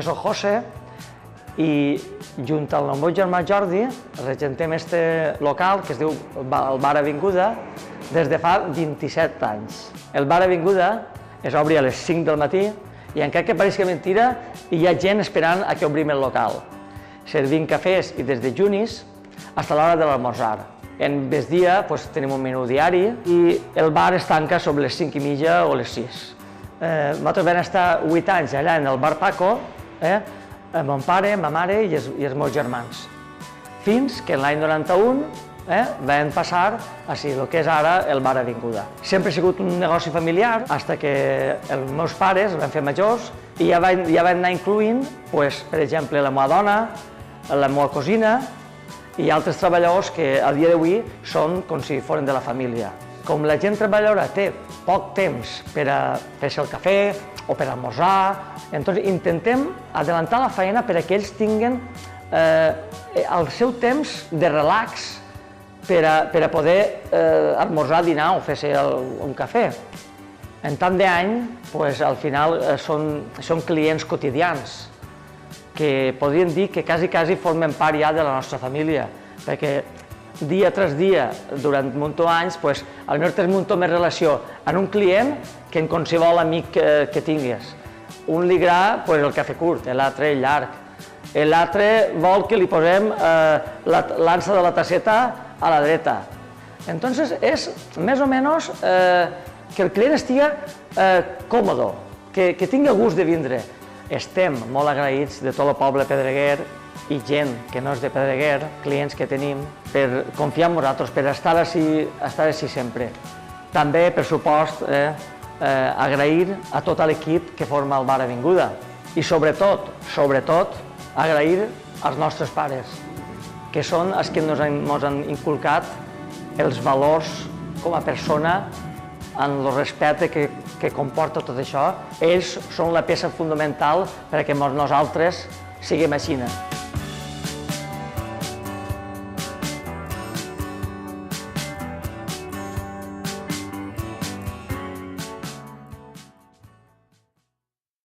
Jo soc José i junt amb el meu germà Jordi regentem este local que es diu el Bar Avinguda des de fa 27 anys. El Bar Avinguda es obri a les 5 del matí i encara que pareixi mentira hi ha gent esperant a que obrim el local, servint cafès i des de junis fins a l'hora de l'almorzar. En migdia tenim un menú diari i el bar es tanca sobre les 5 i mitja o les 6. Nosaltres vam estar 8 anys allà en el bar Paco, amb mon pare, ma mare i els meus germans. Fins que l'any 91 vam passar a el que és ara el Bar Avinguda. Sempre ha sigut un negoci familiar, fins que els meus pares van fer majors i ja van anar incloent, per exemple, la meva dona, la meva cosina i altres treballadors que a dia d'avui són com si fossin de la família. Com la gent treballadora té poc temps per a fer-se el cafè o per almorzar, intentem adelantar la feina perquè ells tinguin el seu temps de relax per a poder almorzar, dinar o fer-se un cafè. En tant d'any, al final són clients quotidians que podríem dir que quasi formen part ja de la nostra família, perquè dia tras dia, durant un munt d'anys, potser tens molt més relació amb un client que en qualsevol amic que tinguis. Un li agrada el cafè curt, l'altre el llarg, l'altre vol que li posem l'ansa de la tasseta a la dreta. Entonces és més o menys que el client estigui còmode, que tingui el gust de vindre. Estem molt agraïts de tot el poble pedreguer i gent que no és de Pedreguer, clients que tenim, per confiar en nosaltres, per estar així sempre. També, per supost, agrair a tot l'equip que forma el Bar Avinguda i sobretot, agrair als nostres pares, que són els que ens han inculcat els valors com a persona en el respecte que comporta tot això. Ells són la peça fonamental perquè nosaltres siguem així.